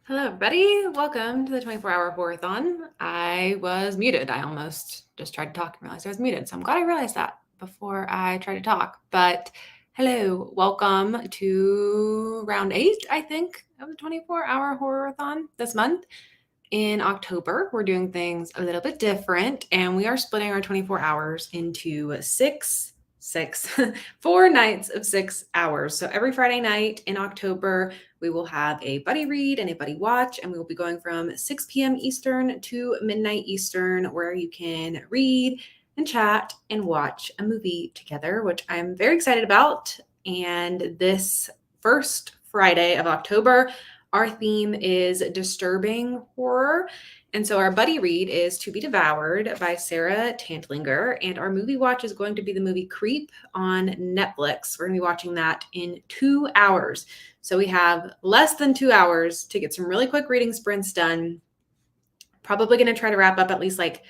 Hello, everybody. Welcome to the 24-hour horror-a-thon. I was muted. I almost just tried to talk and realized I was muted. So I'm glad I realized that before I tried to talk. But hello, welcome to round 8, I think, of the 24-hour horror-a-thon this month. In October, we're doing things a little bit different, and we are splitting our 24 hours into 4 nights of 6 hours. So every Friday night in October, we will have a buddy read and a buddy watch, and we will be going from 6 p.m. Eastern to midnight Eastern, where you can read and chat and watch a movie together, which I'm very excited about. And this first Friday of October, our theme is disturbing horror. And so our buddy read is To Be Devoured by Sarah Tantlinger. And our movie watch is going to be the movie Creep on Netflix. We're going to be watching that in 2 hours. So we have less than 2 hours to get some really quick reading sprints done. Probably going to try to wrap up at least like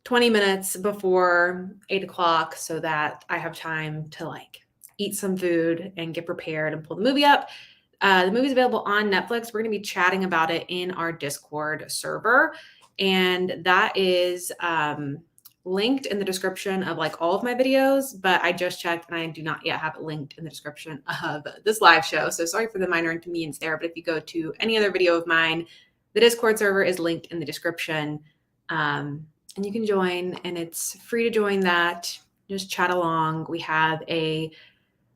20 minutes before 8 o'clock so that I have time to eat some food and get prepared and pull the movie up. The movie's available on Netflix. We're going to be chatting about it in our Discord server. And that is linked in the description of all of my videos, but I just checked and I do not yet have it linked in the description of this live show. So sorry for the minor inconvenience there, but if you go to any other video of mine, the Discord server is linked in the description. And you can join, and it's free to join that. Just chat along. We have a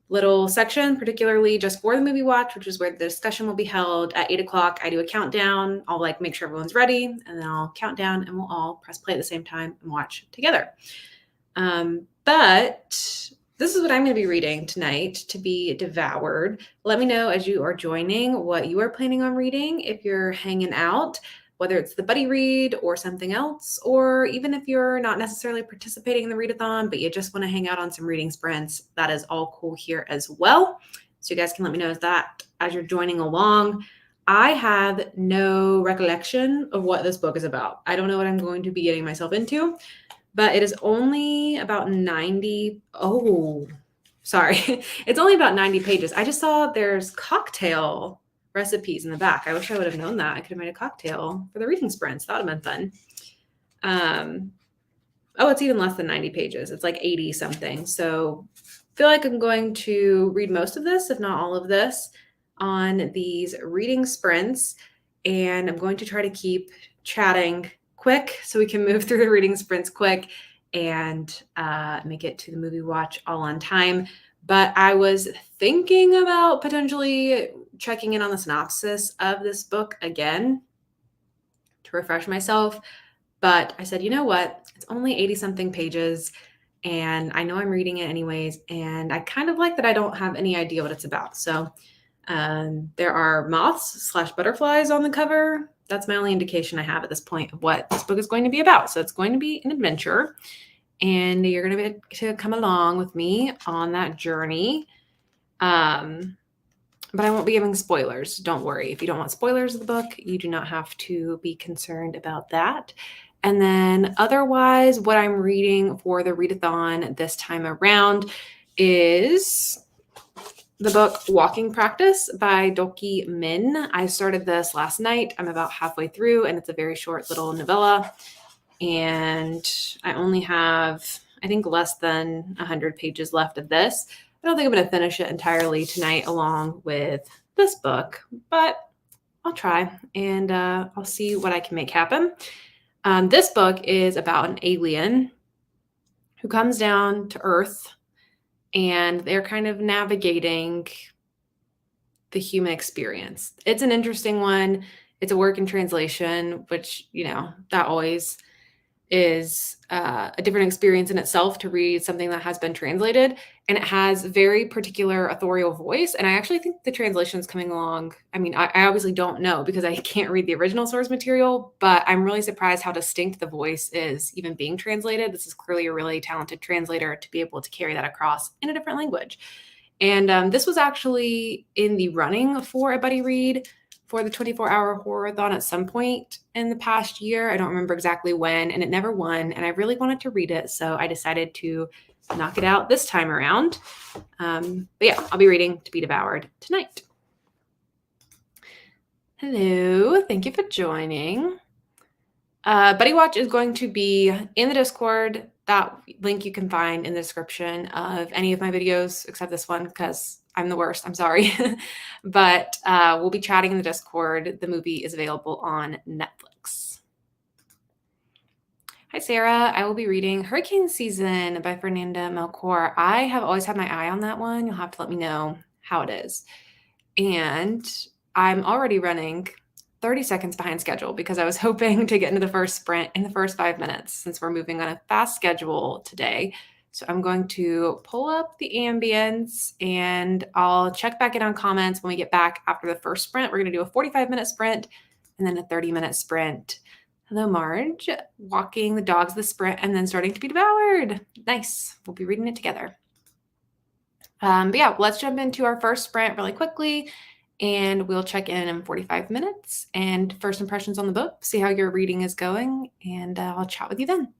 little section, particularly just for the movie watch, which is where the discussion will be held at 8 o'clock. I do a countdown. I'll make sure everyone's ready, and then I'll count down, and we'll all press play at the same time and watch together. But this is what I'm going to be reading tonight, To Be Devoured. Let me know as you are joining what you are planning on reading, if you're hanging out, whether it's the buddy read or something else, or even if you're not necessarily participating in the readathon, but you just want to hang out on some reading sprints, that is all cool here as well. So you guys can let me know as you're joining along. I have no recollection of what this book is about. I don't know what I'm going to be getting myself into, but it is only about 90. Oh, sorry. It's only about 90 pages. I just saw there's cocktail recipes in the back. I wish I would have known that. I could have made a cocktail for the reading sprints. That would have been fun. Oh, it's even less than 90 pages. It's like 80 something. So I feel like I'm going to read most of this, if not all of this, on these reading sprints. And I'm going to try to keep chatting quick so we can move through the reading sprints quick and make it to the movie watch all on time. But I was thinking about potentially checking in on the synopsis of this book again to refresh myself. But I said, you know what? It's only 80 something pages, and I know I'm reading it anyways. And I kind of like that I don't have any idea what it's about. So there are moths/butterflies on the cover. That's my only indication I have at this point of what this book is going to be about. So it's going to be an adventure, and you're going to be to come along with me on that journey. But I won't be giving spoilers. Don't worry. If you don't want spoilers of the book, you do not have to be concerned about that. And then otherwise, what I'm reading for the readathon this time around is the book Walking Practice by Doki Min. I started this last night. I'm about halfway through, and it's a very short little novella. And I only have, I think, less than 100 pages left of this. I don't think I'm going to finish it entirely tonight along with this book, but I'll try, and I'll see what I can make happen. This book is about an alien who comes down to Earth, and they're kind of navigating the human experience. It's an interesting one. It's a work in translation, which, that always is a different experience in itself to read something that has been translated, and it has very particular authorial voice. And I actually think the translation is coming along. I mean, I obviously don't know because I can't read the original source material, but I'm really surprised how distinct the voice is even being translated. This is clearly a really talented translator to be able to carry that across in a different language. And this was actually in the running for a buddy read for the 24-hour horror-a-thon at some point in the past year. I don't remember exactly when, and it never won, and I really wanted to read it, so I decided to knock it out this time around. But yeah, I'll be reading To Be Devoured tonight. Hello, thank you for joining. Buddy Watch is going to be in the Discord. That link you can find in the description of any of my videos, except this one because I'm the worst. I'm sorry. But we'll be chatting in the Discord. The movie is available on Netflix. Hi, Sarah. I will be reading Hurricane Season by Fernanda Melchor. I have always had my eye on that one. You'll have to let me know how it is. And I'm already running 30 seconds behind schedule because I was hoping to get into the first sprint in the first 5 minutes since we're moving on a fast schedule today. So I'm going to pull up the ambience and I'll check back in on comments when we get back after the first sprint. We're going to do a 45-minute sprint and then a 30-minute sprint. Hello, Marge. Walking the dogs the sprint and then starting to be devoured. Nice. We'll be reading it together. But yeah, let's jump into our first sprint really quickly and we'll check in 45 minutes and first impressions on the book, see how your reading is going, and I'll chat with you then.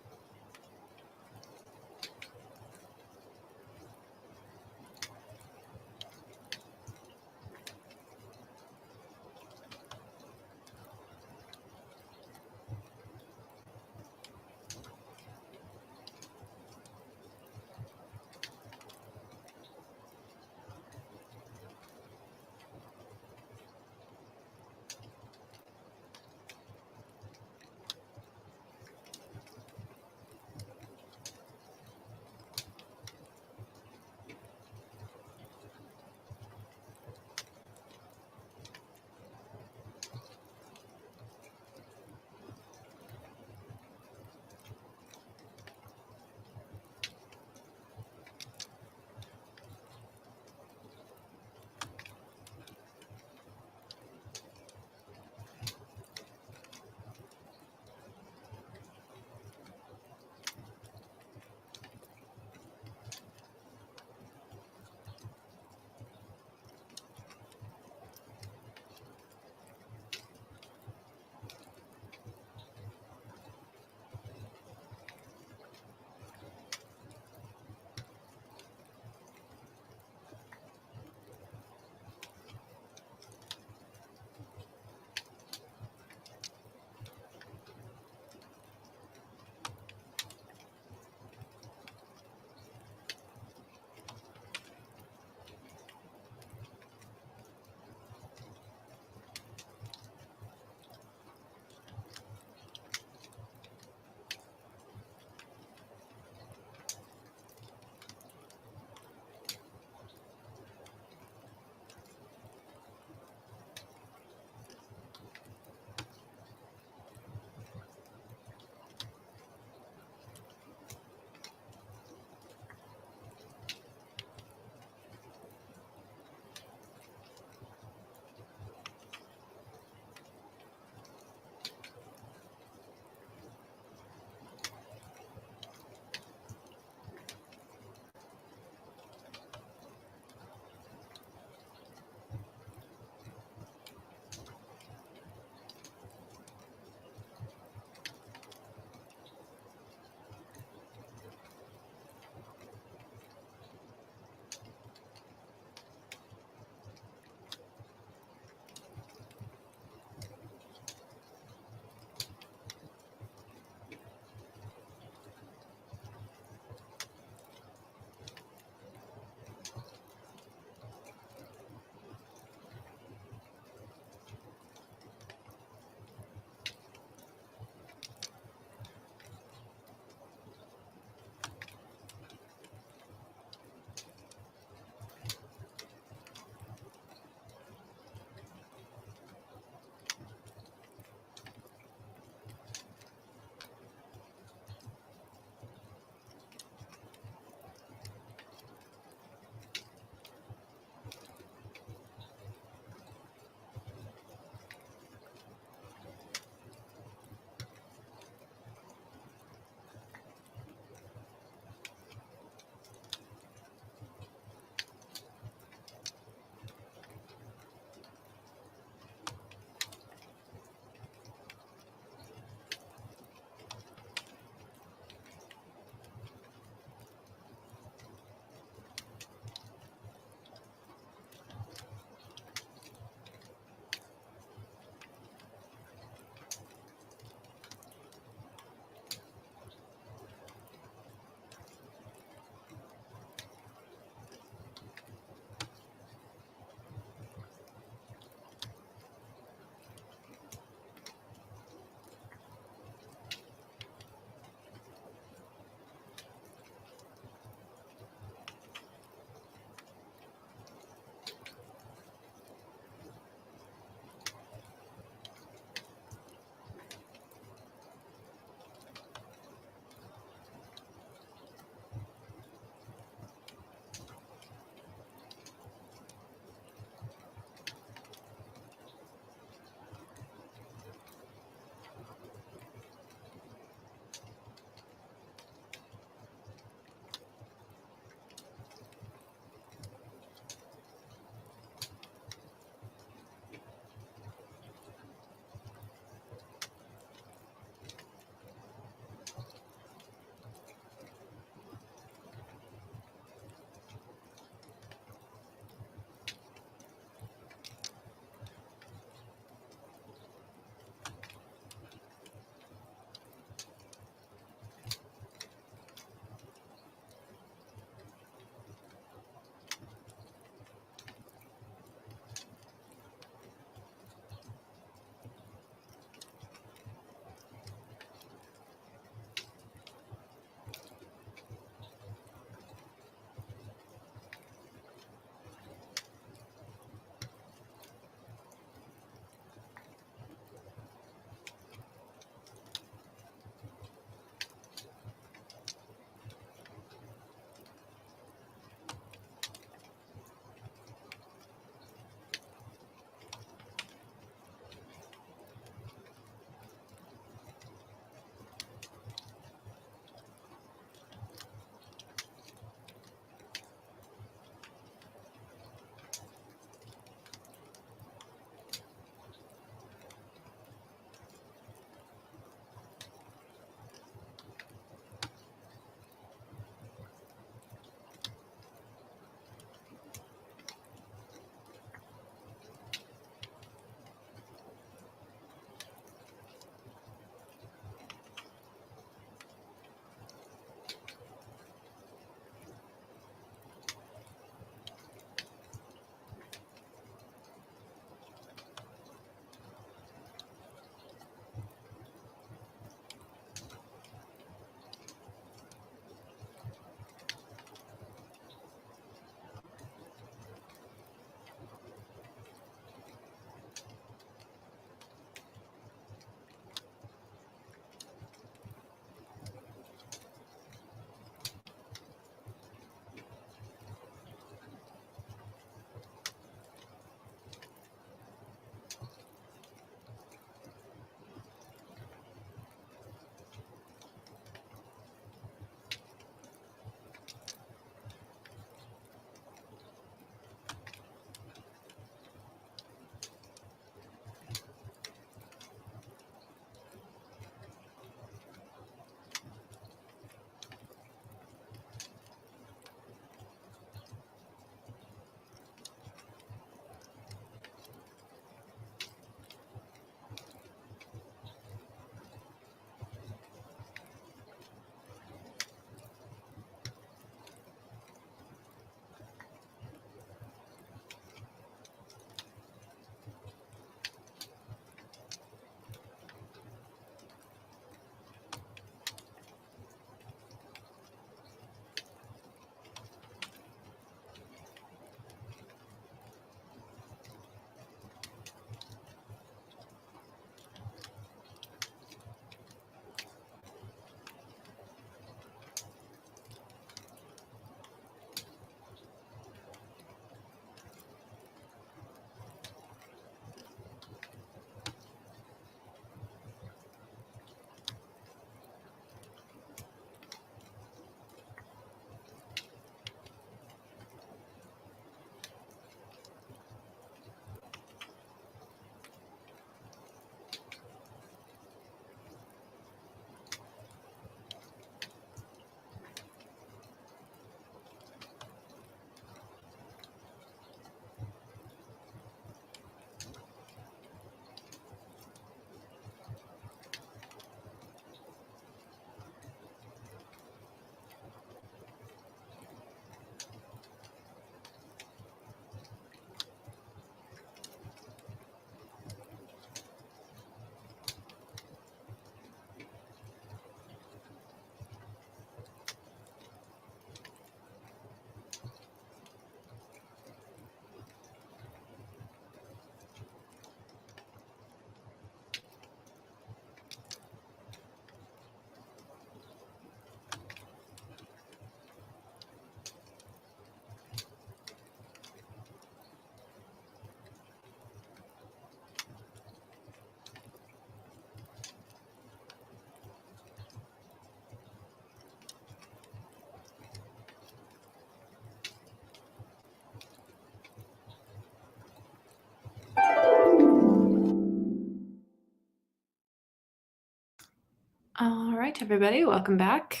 All right, everybody, welcome back.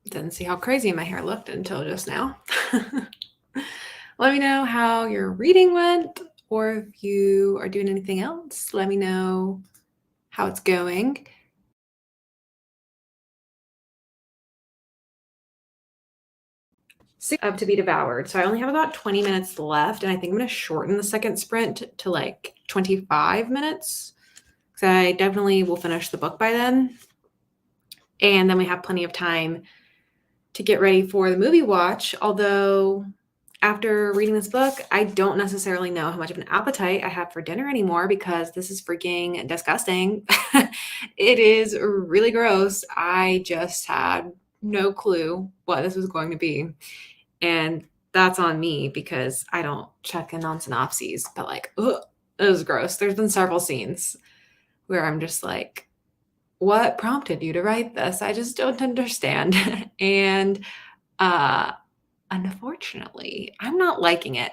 Didn't see how crazy my hair looked until just now. Let me know how your reading went, or if you are doing anything else. Let me know how it's going. Up to be devoured. So I only have about 20 minutes left, and I think I'm going to shorten the second sprint to like 25 minutes because I definitely will finish the book by then. And then we have plenty of time to get ready for the movie watch. Although, after reading this book, I don't necessarily know how much of an appetite I have for dinner anymore because this is freaking disgusting. It is really gross. I just had no clue what this was going to be. And that's on me because I don't check in on synopses, but like, ugh, it was gross. There's been several scenes where I'm just like, what prompted you to write this? I just don't understand. And uh, unfortunately, I'm not liking it.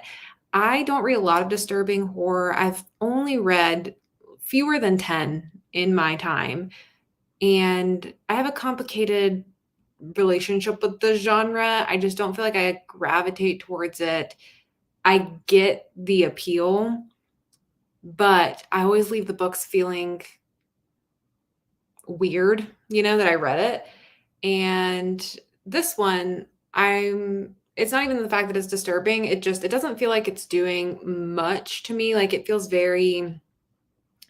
I don't read a lot of disturbing horror. I've only read fewer than 10 in my time. And I have a complicated relationship with the genre. I just don't feel like I gravitate towards it. I get the appeal, but I always leave the books feeling weird, that I read it. And this one, it's not even the fact that it's disturbing. It doesn't feel like it's doing much to me. Like it feels very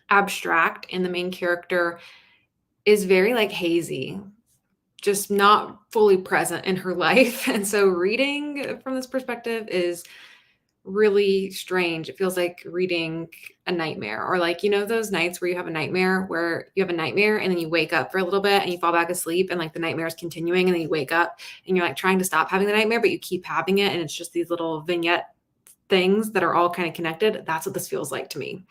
abstract and the main character is very like hazy, just not fully present in her life. And so reading from this perspective is really strange. It feels like reading a nightmare, or like, those nights where you have a nightmare and then you wake up for a little bit and you fall back asleep and like the nightmare is continuing and then you wake up and you're like trying to stop having the nightmare, but you keep having it. And it's just these little vignette things that are all kind of connected. That's what this feels like to me.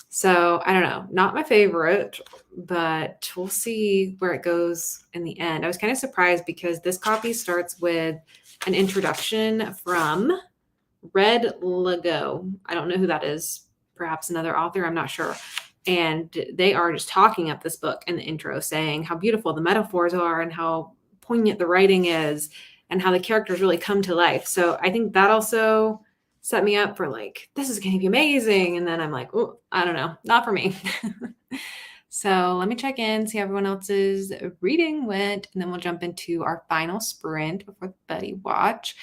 So I don't know, not my favorite, but we'll see where it goes in the end. I was kind of surprised because this copy starts with an introduction from Red Lego. I don't know who that is. Perhaps another author. I'm not sure. And they are just talking up this book in the intro, saying how beautiful the metaphors are and how poignant the writing is and how the characters really come to life. So I think that also set me up for like, this is going to be amazing. And then I'm like, oh, I don't know, not for me. So let me check in, see how everyone else's reading went, and then we'll jump into our final sprint before the buddy watch.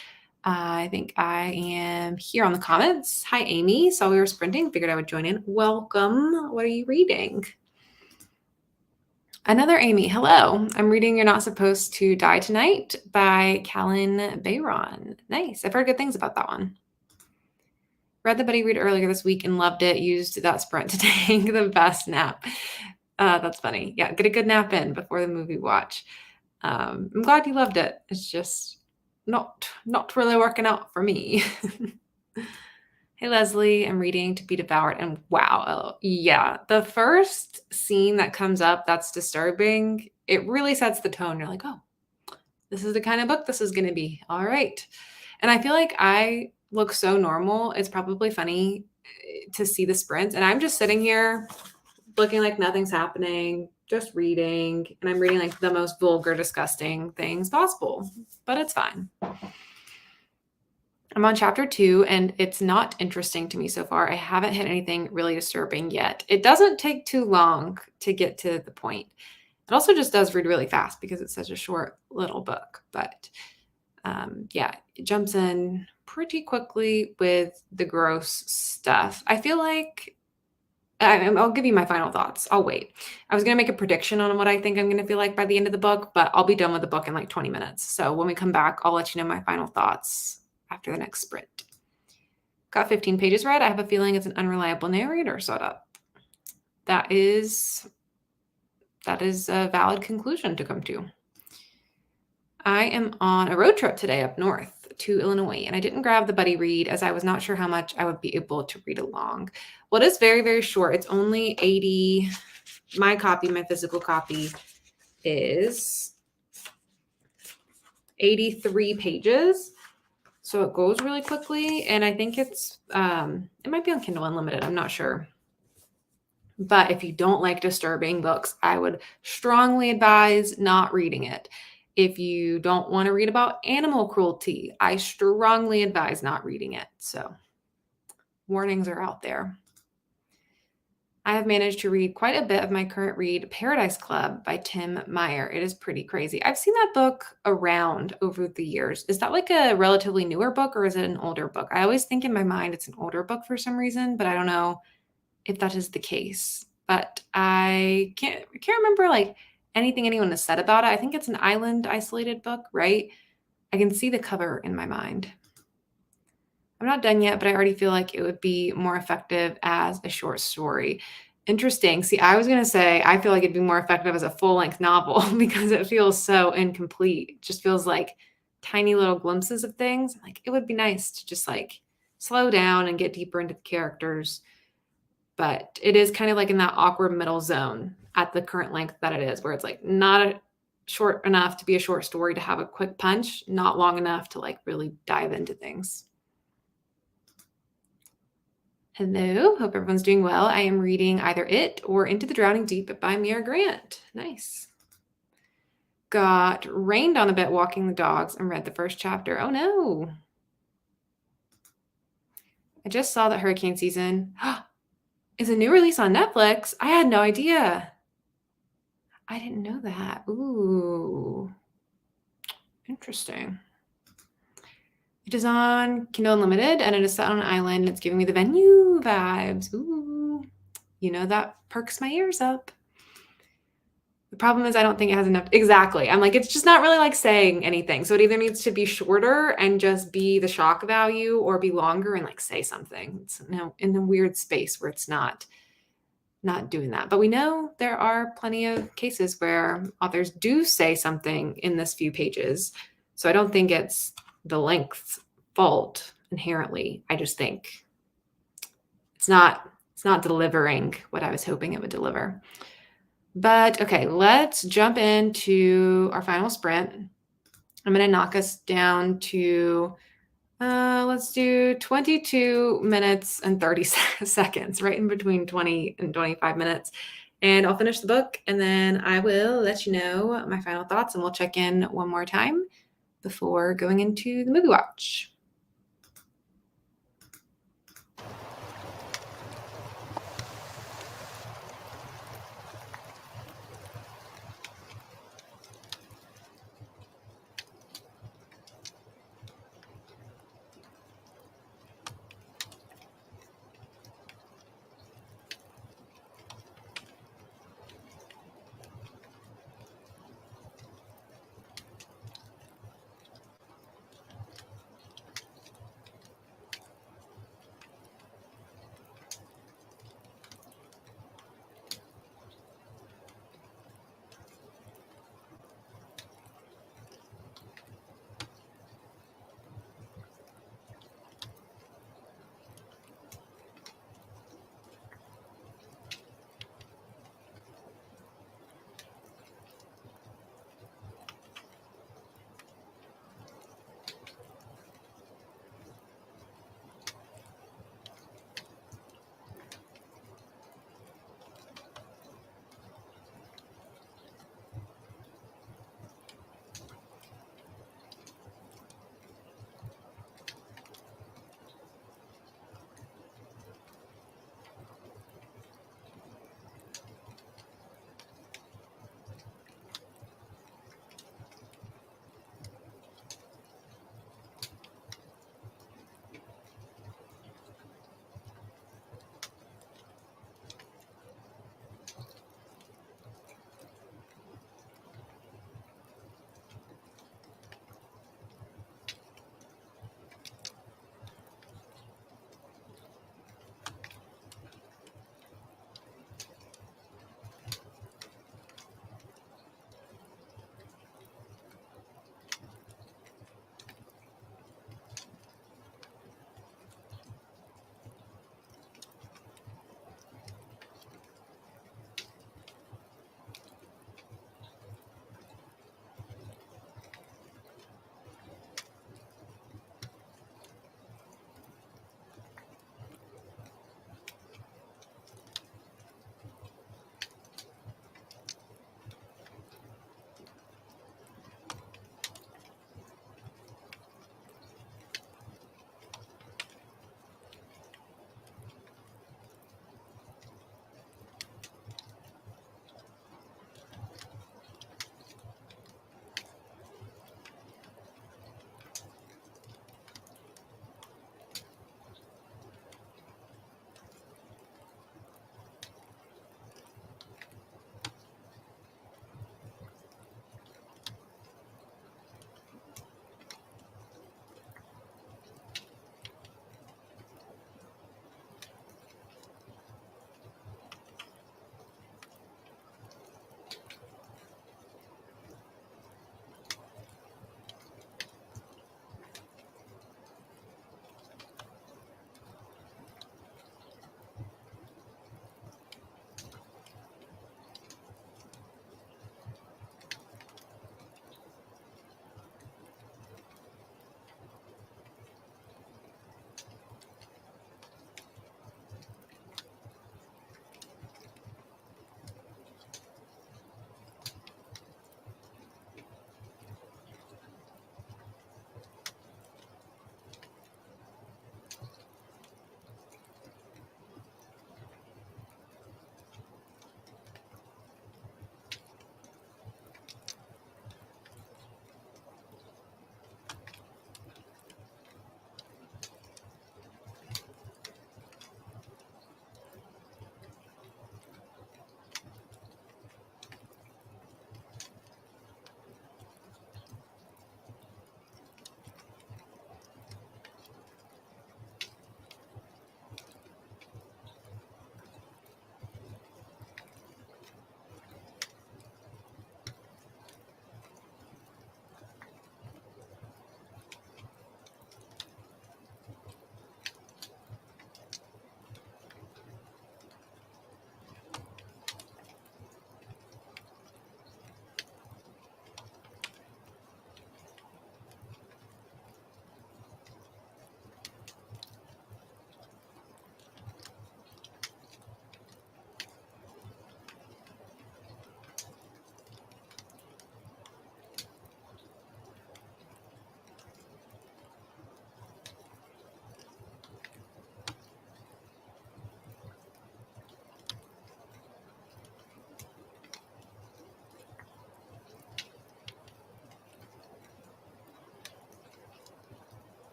I think I am here on the comments. Hi, Amy. Saw we were sprinting. Figured I would join in. Welcome. What are you reading? Another Amy. Hello. I'm reading You're Not Supposed to Die Tonight by Callan Bayron. Nice. I've heard good things about that one. Read the buddy read earlier this week and loved it. Used that sprint to take the best nap. That's funny. Yeah, get a good nap in before the movie watch. I'm glad you loved it. It's just not really working out for me. Hey, Leslie, I'm reading To Be Devoured, and wow, yeah, the first scene that comes up that's disturbing, it really sets the tone. You're like, oh, this is the kind of book this is going to be. All right. And I feel like I look so normal. It's probably funny to see the sprints, and I'm just sitting here looking like nothing's happening, just reading, and I'm reading like the most vulgar, disgusting things possible, but it's fine. I'm on chapter 2, and it's not interesting to me so far. I haven't hit anything really disturbing yet. It doesn't take too long to get to the point. It also just does read really fast because it's such a short little book. But yeah, it jumps in pretty quickly with the gross stuff. I feel like I'll give you my final thoughts. I'll wait. I was going to make a prediction on what I think I'm going to feel like by the end of the book, but I'll be done with the book in like 20 minutes. So when we come back, I'll let you know my final thoughts after the next sprint. Got 15 pages read. I have a feeling it's an unreliable narrator setup. That is a valid conclusion to come to. I am on a road trip today up north to Illinois, and I didn't grab the buddy read as I was not sure how much I would be able to read along. Well, it is very, very short. It's only 80. My physical copy is 83 pages. So it goes really quickly, and I think it might be on Kindle Unlimited. I'm not sure. But if you don't like disturbing books, I would strongly advise not reading it. If you don't want to read about animal cruelty, I strongly advise not reading it. So, warnings are out there. I have managed to read quite a bit of my current read, Paradise Club by Tim Meyer. It is pretty crazy. I've seen that book around over the years. Is that like a relatively newer book or is it an older book? I always think in my mind it's an older book for some reason, but I don't know if that is the case. But I can't remember like anything anyone has said about it. I think it's an island isolated book, right? I can see the cover in my mind. I'm not done yet, but I already feel like it would be more effective as a short story. Interesting. See, I was going to say I feel like it'd be more effective as a full-length novel because it feels so incomplete. It just feels like tiny little glimpses of things. Like it would be nice to just like slow down and get deeper into the characters. But it is kind of like in that awkward middle zone at the current length that it is, where it's like not short enough to be a short story to have a quick punch, not long enough to like really dive into things. Hello, hope everyone's doing well. I am reading either It or Into the Drowning Deep by Mira Grant. Nice. Got rained on a bit walking the dogs and read the first chapter. Oh no. I just saw that hurricane season is a new release on Netflix. I had no idea. I didn't know that. Ooh. Interesting. It is on Kindle Unlimited and it is set on an island. It's giving me the Venue vibes. Ooh. You know, that perks my ears up. The problem is I don't think it has enough. Exactly. I'm like, it's just not really like saying anything. So it either needs to be shorter and just be the shock value or be longer and like say something. It's in a weird space where it's not doing that. But we know there are plenty of cases where authors do say something in this few pages. So I don't think it's the length's fault inherently. I just think it's not delivering what I was hoping it would deliver. But okay, let's jump into our final sprint. I'm going to knock us down to, let's do 22 minutes and 30 seconds, right in between 20 and 25 minutes. And I'll finish the book and then I will let you know my final thoughts and we'll check in one more time before going into the movie watch.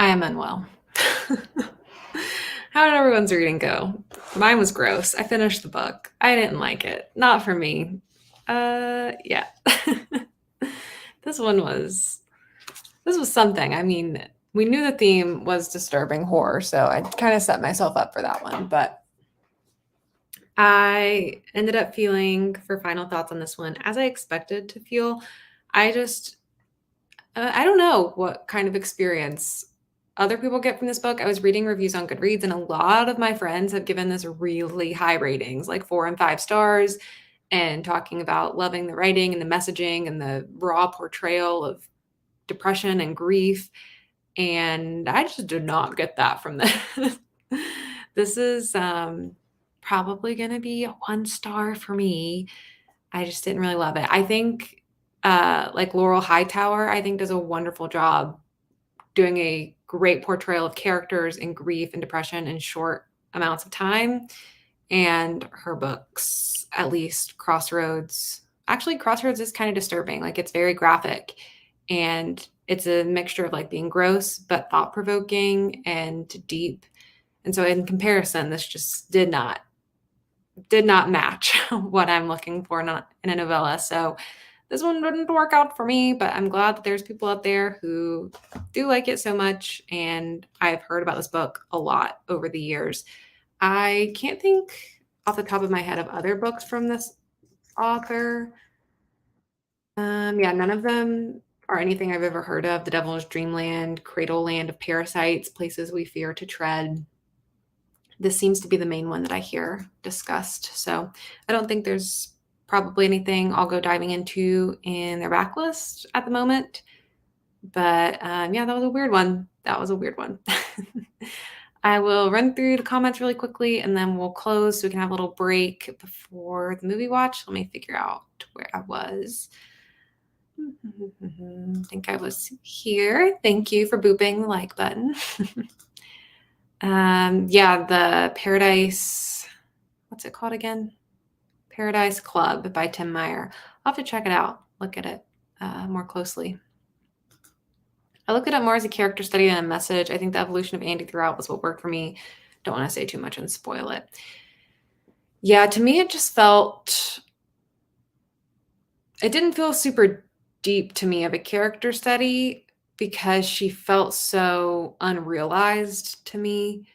am unwell. How did everyone's reading go? Mine was gross. I finished the book. I didn't like it. Not for me. Yeah. This one was something. I mean, we knew the theme was disturbing horror, so I kind of set myself up for that one, but I ended up feeling, for final thoughts on this one, as I expected to feel. I just I don't know what kind of experience other people get from this book. I was reading reviews on Goodreads, and a lot of my friends have given this really high ratings, like 4 and 5 stars, and talking about loving the writing and the messaging and the raw portrayal of depression and grief. And I just did not get that from this. This is probably going to be a 1 star for me. I just didn't really love it. I think like Laurel Hightower, I think does a wonderful job doing a great portrayal of characters and grief and depression in short amounts of time. And her books, at least Crossroads, actually Crossroads is kind of disturbing. Like it's very graphic and it's a mixture of like being gross but thought-provoking and deep. And so in comparison, this just did not match what I'm looking for in a novella. So this one didn't work out for me, but I'm glad that there's people out there who do like it so much. And I've heard about this book a lot over the years. I can't think off the top of my head of other books from this author. Yeah, none of them are anything I've ever heard of. The Devil's Dreamland, Cradle Land of Parasites, Places We Fear to Tread. This seems to be the main one that I hear discussed. So I don't think there's probably anything I'll go diving into in their backlist at the moment. But yeah, that was a weird one. I will run through the comments really quickly and then we'll close so we can have a little break before the movie watch. Let me figure out where I was. I think I was here. Thank you for booping the like button. Yeah, the Paradise, what's it called again? Paradise Club by Tim Meyer. I'll have to check it out, look at it more closely. I looked it up more as a character study than a message. I think the evolution of Andy throughout was what worked for me. Don't want to say too much and spoil it. Yeah, to me, it just felt, it didn't feel super deep to me of a character study because she felt so unrealized to me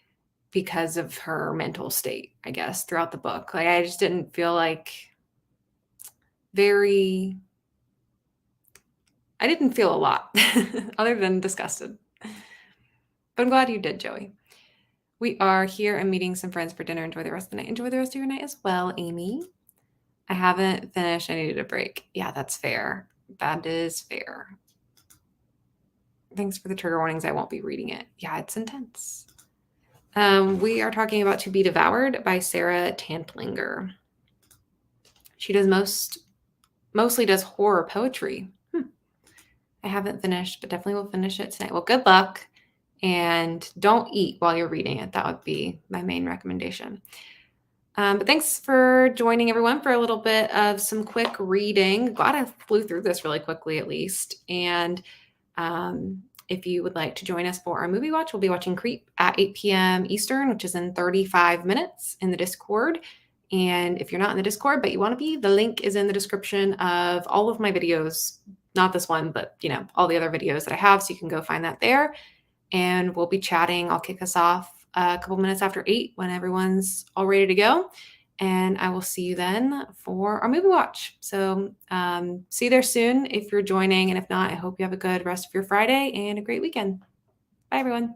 because of her mental state, I guess, throughout the book. Like, I just didn't feel like I didn't feel a lot other than disgusted. But I'm glad you did, Joey. We are here and meeting some friends for dinner. Enjoy the rest of the night. Enjoy the rest of your night as well, Amy. I haven't finished. I needed a break. Yeah, that's fair. That is fair. Thanks for the trigger warnings. I won't be reading it. Yeah, it's intense. We are talking about To Be Devoured by Sarah Tantlinger. She does mostly does horror poetry. I haven't finished, but definitely will finish it tonight. Well, good luck. And don't eat while you're reading it. That would be my main recommendation. But thanks for joining, everyone, for a little bit of some quick reading. Glad I flew through this really quickly, at least. And if you would like to join us for our movie watch, we'll be watching Creep at 8 p.m. Eastern, which is in 35 minutes in the Discord. And if you're not in the Discord, but you want to be, the link is in the description of all of my videos. Not this one, but all the other videos that I have. So you can go find that there. And we'll be chatting. I'll kick us off a couple minutes after 8 when everyone's all ready to go. And I will see you then for our movie watch. So see you there soon if you're joining. And if not, I hope you have a good rest of your Friday and a great weekend. Bye, everyone.